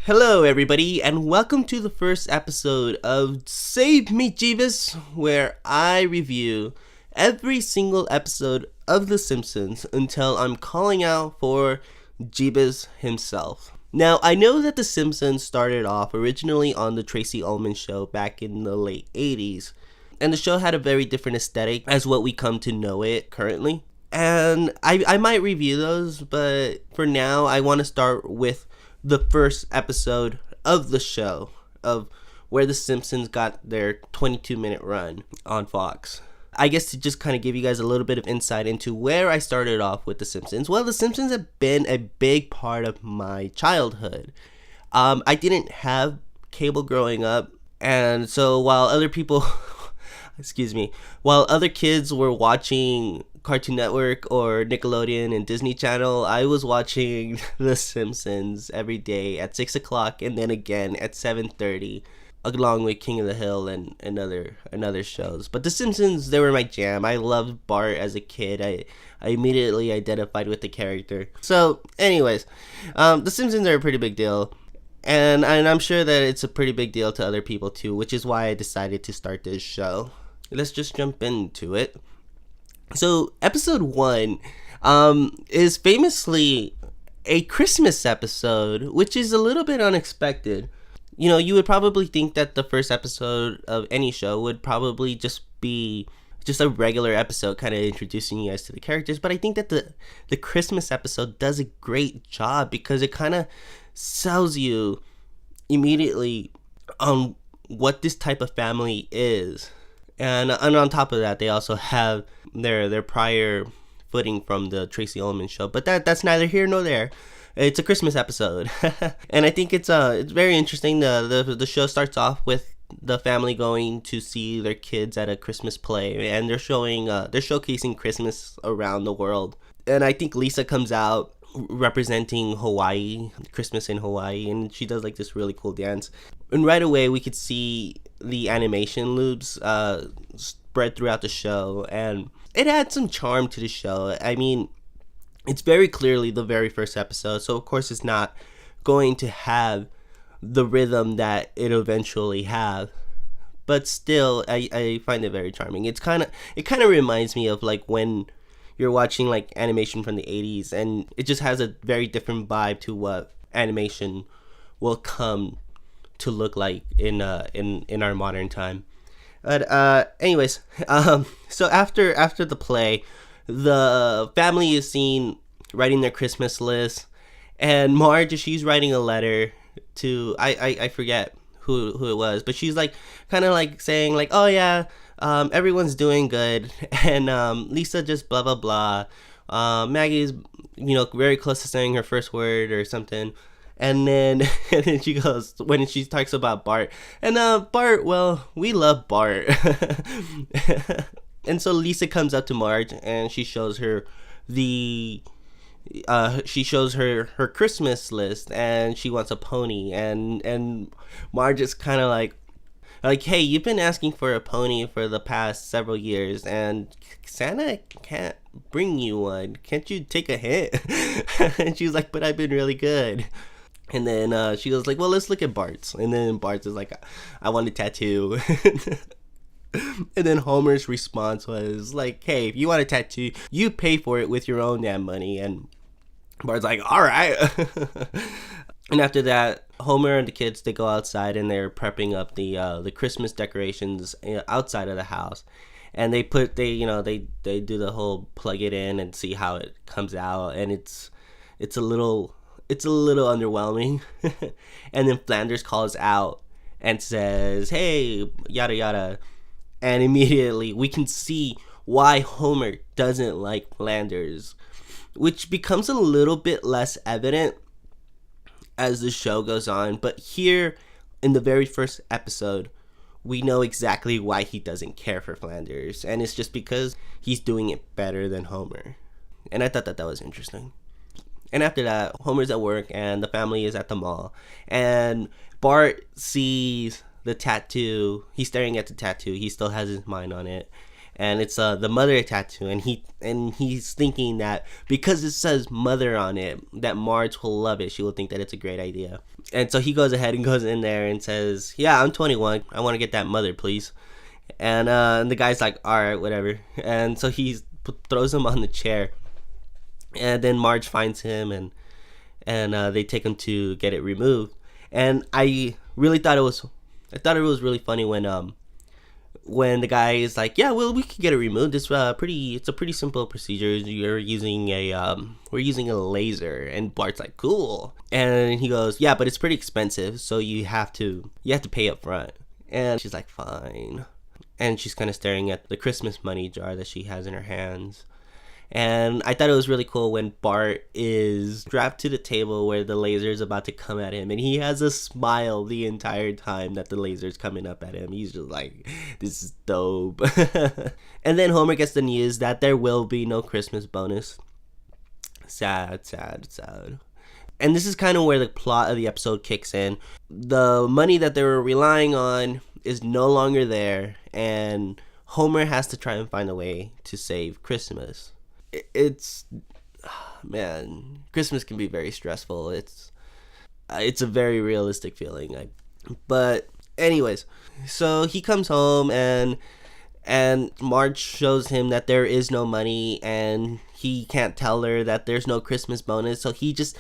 Hello, everybody, and welcome to the first episode of Me Jeebus, where I review every single episode of The Simpsons until I'm calling out for Jebus himself. Now, I know that The Simpsons started off originally on the Tracy Ullman show back in the late 80s, and the show had a very different aesthetic as what we come to know it currently. And I might review those, but for now, I want to start with the first episode of the show, of where the Simpsons got their 22-minute run on Fox. I guess to just kind of give you guys a little bit of insight into where I started off with the Simpsons. Well, the Simpsons have been a big part of my childhood. I didn't have cable growing up, and so while other people while other kids were watching Cartoon Network or Nickelodeon and Disney Channel, I was watching The Simpsons every day at 6 o'clock and then again at 7:30, along with King of the Hill and other shows. But The Simpsons, they were my jam. I loved Bart as a kid. I immediately identified with the character. So anyways, The Simpsons are a pretty big deal. And I'm sure that it's a pretty big deal to other people too, which is why I decided to start this show. Let's just jump into it. So episode 1 is famously a Christmas episode, which is a little bit unexpected. You know, you would probably think that the first episode of any show would probably just be just a regular episode kind of introducing you guys to the characters, but I think that the Christmas episode does a great job because it kind of sells you immediately on what this type of family is. And on top of that, they also have their prior footing from the Tracy Ullman show. But that's neither here nor there. It's a Christmas episode. And I think it's very interesting. The show starts off with the family going to see their kids at a Christmas play. And they're showcasing Christmas around the world. And I think Lisa comes out representing Hawaii, Christmas in Hawaii, and she does like this really cool dance. And right away we could see the animation loops spread throughout the show, and it had some charm to the show. I mean, it's very clearly the very first episode, so of course it's not going to have the rhythm that it eventually have, but still I find it very charming. It kind of reminds me of like when you're watching like animation from the 80s, and it just has a very different vibe to what animation will come to look like in our modern time. But anyways, so after the play, the family is seen writing their Christmas list, and Marge, she's writing a letter to I forget who it was, but she's like kind of like saying like, oh yeah, everyone's doing good, and Lisa just blah blah blah. Maggie's very close to saying her first word or something, and then she goes when she talks about Bart, and Bart, well, we love Bart. And so Lisa comes up to Marge and she shows her her Christmas list, and she wants a pony, and Marge is kind of like, hey, you've been asking for a pony for the past several years, and Santa can't bring you one. Can't you take a hint? And she's like, but I've been really good. And then she goes like, well, let's look at Bart's. And then Bart's is like, I want a tattoo. And then Homer's response was like, hey, if you want a tattoo, you pay for it with your own damn money. And Bart's like, all right. And after that, Homer and the kids, they go outside and they're prepping up the Christmas decorations outside of the house, and they do the whole plug it in and see how it comes out, and it's a little underwhelming. And then Flanders calls out and says, hey, yada yada, and immediately we can see why Homer doesn't like Flanders, which becomes a little bit less evident as the show goes on. But here in the very first episode, we know exactly why he doesn't care for Flanders, and it's just because he's doing it better than Homer. And I thought that was interesting. And after that, Homer's at work and the family is at the mall, and Bart sees the tattoo. He's staring at the tattoo. He still has his mind on it. and it's the mother tattoo, and he's thinking that because it says mother on it, that Marge will love it. She will think that it's a great idea, and so he goes ahead and goes in there and says, "Yeah, I'm 21. I want to get that mother, please." And the guy's like, "All right, whatever." And so he throws him on the chair, and then Marge finds him, and they take him to get it removed. And I really thought it was really funny when the guy is like, "Yeah, well, we could get it removed. It's a pretty simple procedure. We're using a laser." And Bart's like, "Cool." And he goes, "Yeah, but it's pretty expensive, so you have to pay up front." And she's like, "Fine." And she's kind of staring at the Christmas money jar that she has in her hands. And I thought it was really cool when Bart is strapped to the table where the laser is about to come at him, and he has a smile the entire time that the laser's coming up at him. He's just like, "This is dope." And then Homer gets the news that there will be no Christmas bonus. Sad, sad, sad. And this is kind of where the plot of the episode kicks in. The money that they were relying on is no longer there, and Homer has to try and find a way to save Christmas. It's, man, Christmas can be very stressful. It's a very realistic feeling. But anyways, so he comes home, and Marge shows him that there is no money, and he can't tell her that there's no Christmas bonus, so he just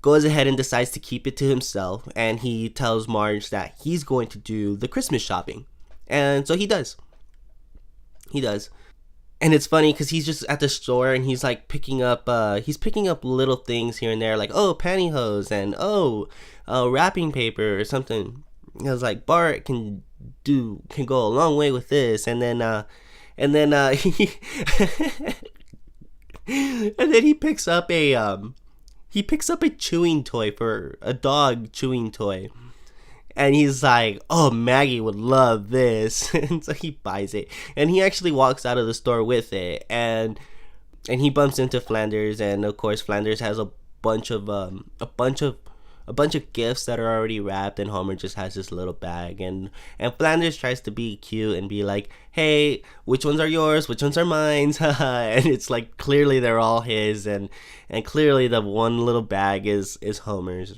goes ahead and decides to keep it to himself, and he tells Marge that he's going to do the Christmas shopping. And so he does. And it's funny because he's just at the store, and he's like picking up little things here and there, like, oh, pantyhose, and wrapping paper or something. I was like, Bart can go a long way with this. And then he picks up a chewing toy, for a dog chewing toy. And he's like, "Oh, Maggie would love this." And so he buys it, and he actually walks out of the store with it, and he bumps into Flanders, and of course Flanders has a bunch of gifts that are already wrapped, and Homer just has this little bag, and Flanders tries to be cute and be like, "Hey, which ones are yours? Which ones are mine?" And it's like clearly they're all his, and clearly the one little bag is Homer's.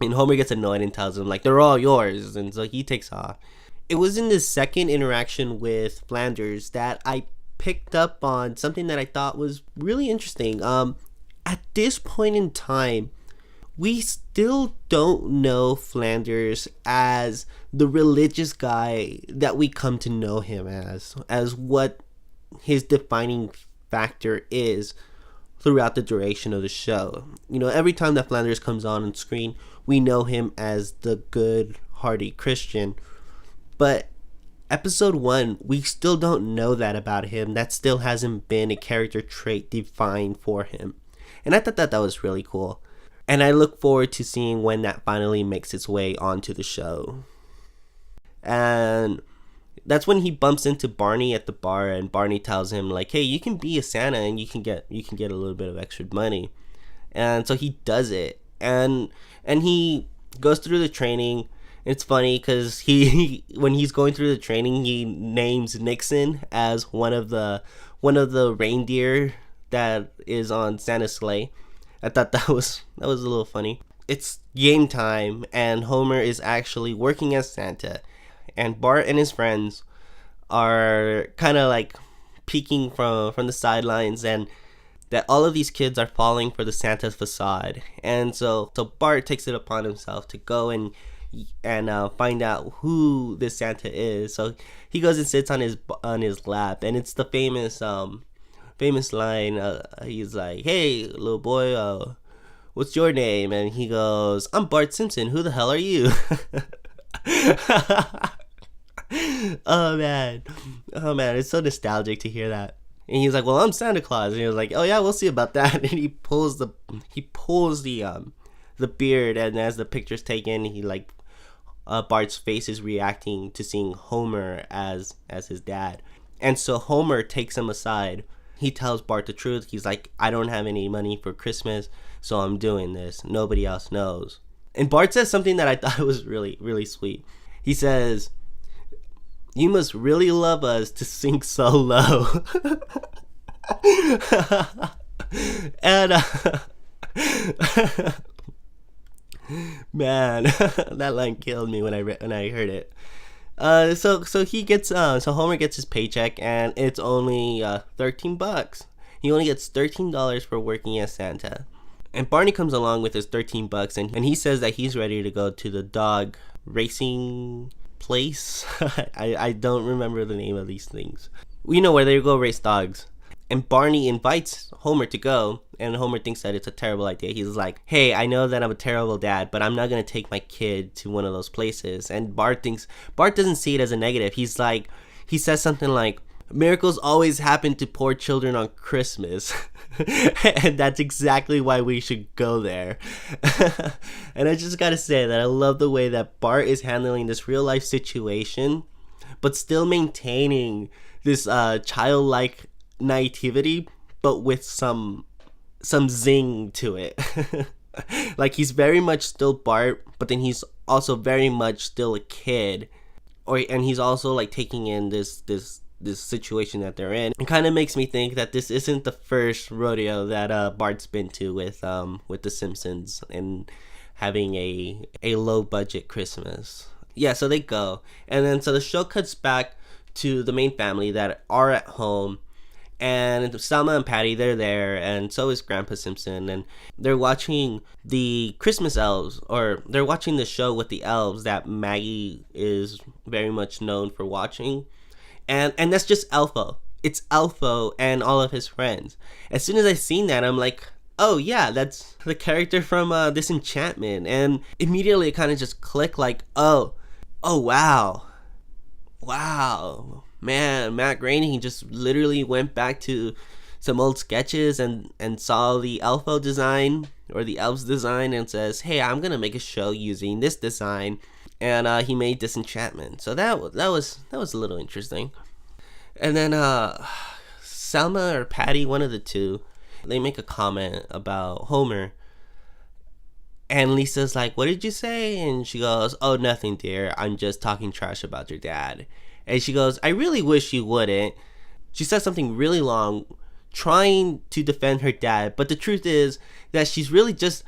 And Homer gets annoyed and tells him, like, "They're all yours." And so he takes off. It was in this second interaction with Flanders that I picked up on something that I thought was really interesting. At this point in time, we still don't know Flanders as the religious guy that we come to know him as what his defining factor is throughout the duration of the show. You know, every time that Flanders comes on screen, we know him as the good, hearty Christian. But episode 1, we still don't know that about him. That still hasn't been a character trait defined for him. And I thought that was really cool. And I look forward to seeing when that finally makes its way onto the show. And that's when he bumps into Barney at the bar, and Barney tells him, like, "Hey, you can be a Santa, and you can get a little bit of extra money." And so he does it, and he goes through the training. It's funny because he when he's going through the training, he names Nixon as one of the reindeer that is on Santa's sleigh. I thought that was a little funny. It's game time, and Homer is actually working as Santa, and Bart and his friends are kind of like peeking from the sidelines, and that all of these kids are falling for the Santa facade. And so Bart takes it upon himself to go and find out who this Santa is. So he goes and sits on his lap, and it's the famous line. He's like, "Hey, little boy, what's your name?" And he goes, "I'm Bart Simpson. Who the hell are you?" Oh man, it's so nostalgic to hear that. And he's like, "Well, I'm Santa Claus." And he was like, "Oh yeah, we'll see about that." And he pulls the beard, and as the picture's taken, he like Bart's face is reacting to seeing Homer as his dad. And so Homer takes him aside. He tells Bart the truth. He's like, "I don't have any money for Christmas, so I'm doing this. Nobody else knows." And Bart says something that I thought was really, really sweet. He says, You must really love us to sink so low. And man, that line killed me when I heard it. So Homer gets his paycheck, and it's only $13. He only gets $13 for working as Santa. And Barney comes along with his $13, and he says that he's ready to go to the dog racing place. I don't remember the name of these things. We know where they go race dogs. And Barney invites Homer to go, and Homer thinks that it's a terrible idea. He's like, hey, I know that I'm a terrible dad, but I'm not going to take my kid to one of those places. And Bart doesn't see it as a negative. He says something like, miracles always happen to poor children on Christmas. And that's exactly why we should go there. And I just gotta say that I love the way that Bart is handling this real life situation, but still maintaining this childlike naivety, but with some zing to it. Like, he's very much still Bart, but then he's also very much still a kid, and he's also like taking in this situation that they're in. It kind of makes me think that this isn't the first rodeo that Bart's been to with the Simpsons and having a low budget Christmas. Yeah, so they go, and then so the show cuts back to the main family that are at home. And Selma and Patty, they're there, and so is Grandpa Simpson, and they're watching the Christmas elves, or they're watching the show with the elves that Maggie is very much known for watching. And that's just Elfo. It's Elfo and all of his friends. As soon as I seen that, I'm like, oh yeah, that's the character from Disenchantment. And immediately it kind of just clicked, like, oh wow. Man, Matt Groening just literally went back to some old sketches and saw the Elfo design, or the elves design, and says, hey, I'm gonna make a show using this design. And he made Disenchantment. So that was a little interesting. And then Selma or Patty, one of the two, they make a comment about Homer. And Lisa's like, what did you say? And she goes, oh, nothing, dear. I'm just talking trash about your dad. And she goes, I really wish you wouldn't. She says something really long, trying to defend her dad. But the truth is that she's really just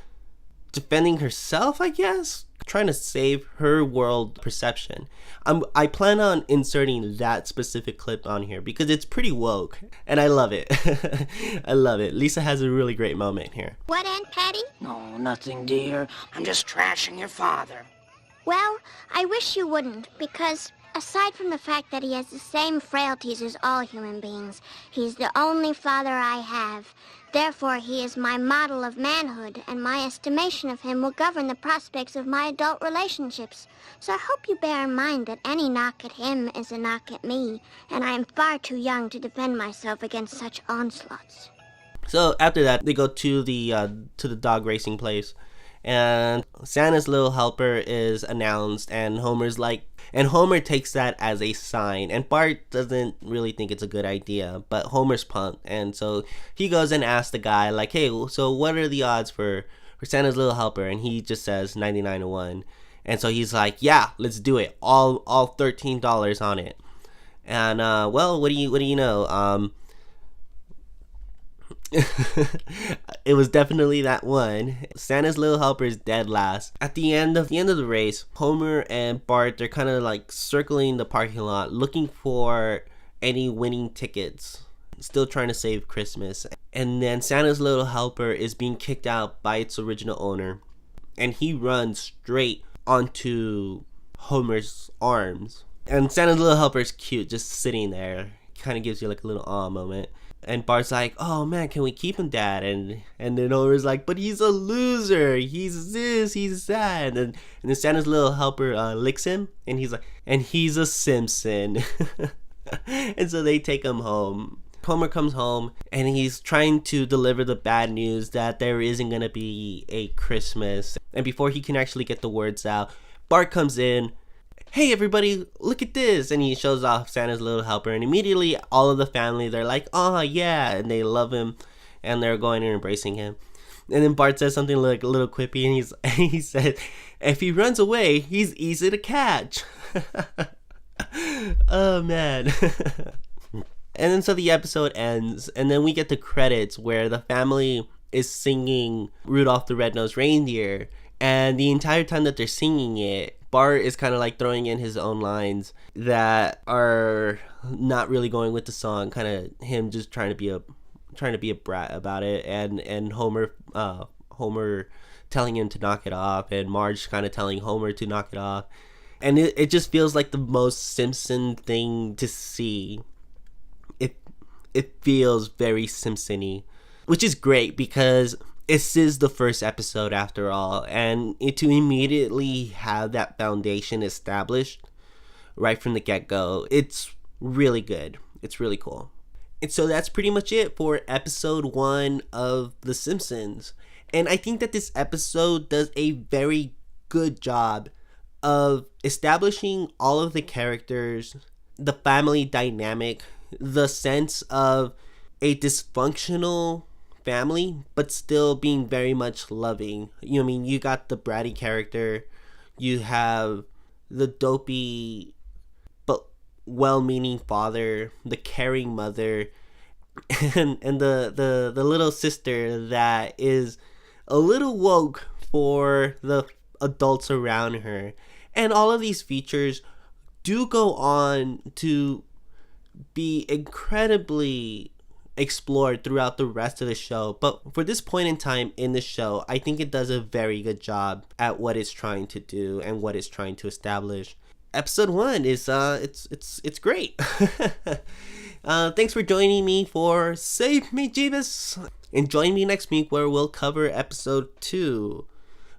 defending herself, I guess. Trying to save her world perception. I plan on inserting that specific clip on here because it's pretty woke. And I love it. I love it. Lisa has a really great moment here. What, Aunt Patty? No, nothing, dear. I'm just trashing your father. Well, I wish you wouldn't, because aside from the fact that he has the same frailties as all human beings, he's the only father I have. Therefore, he is my model of manhood, and my estimation of him will govern the prospects of my adult relationships. So I hope you bear in mind that any knock at him is a knock at me, and I am far too young to defend myself against such onslaughts. So after that, they go to the dog racing place, and Santa's Little Helper is announced, and Homer takes that as a sign, and Bart doesn't really think it's a good idea, but Homer's pumped, and so he goes and asks the guy, like, hey, so what are the odds for Santa's Little Helper? And he just says 99 to 1, and so he's like, yeah, let's do it, all $13 on it. And well, what do you know? It was definitely that one. Santa's Little Helper is dead last. At the end of the race, Homer and Bart, they're kind of like circling the parking lot looking for any winning tickets, still trying to save Christmas. And then Santa's Little Helper is being kicked out by its original owner, and he runs straight onto Homer's arms. And Santa's Little Helper is cute, just sitting there. Kind of gives you like a little awe moment. And Bart's like, oh man, can we keep him, Dad? And then Homer's like, but he's a loser. He's this, he's that. And then Santa's Little Helper licks him, and he's like, and he's a Simpson. And so they take him home. Homer comes home, and he's trying to deliver the bad news that there isn't going to be a Christmas. And before he can actually get the words out, Bart comes in. Hey everybody, look at this, and he shows off Santa's Little Helper, and immediately all of the family, they're like, oh yeah, and they love him, and they're going and embracing him. And then Bart says something like a little quippy, and he said, if he runs away, he's easy to catch. Oh man. And then so the episode ends, and then we get the credits where the family is singing Rudolph the Red-Nosed Reindeer, and the entire time that they're singing it, Bart is kind of like throwing in his own lines that are not really going with the song, kind of him just trying to be a brat about it, and Homer telling him to knock it off, and Marge kind of telling Homer to knock it off. And it just feels like the most Simpson thing to see. It feels very Simpson-y, which is great because this is the first episode after all, and to immediately have that foundation established right from the get-go, it's really good. It's really cool. And so that's pretty much it for episode 1 of The Simpsons. And I think that this episode does a very good job of establishing all of the characters, the family dynamic, the sense of a dysfunctional family, but still being very much loving. You know, I mean, you got the bratty character, you have the dopey but well-meaning father, the caring mother, and the little sister that is a little woke for the adults around her. And all of these features do go on to be incredibly explored throughout the rest of the show, but for this point in time in the show, I think it does a very good job at what it's trying to do and what it's trying to establish. Episode 1 is it's great. Thanks for joining me for Save Me Jeebus, and join me next week where we'll cover episode 2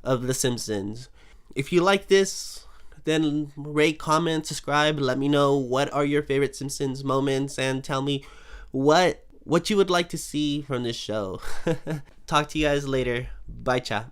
of The Simpsons. If you like this, then rate, comment, subscribe, let me know what are your favorite Simpsons moments, and tell me what you would like to see from this show. Talk to you guys later. Bye, chat.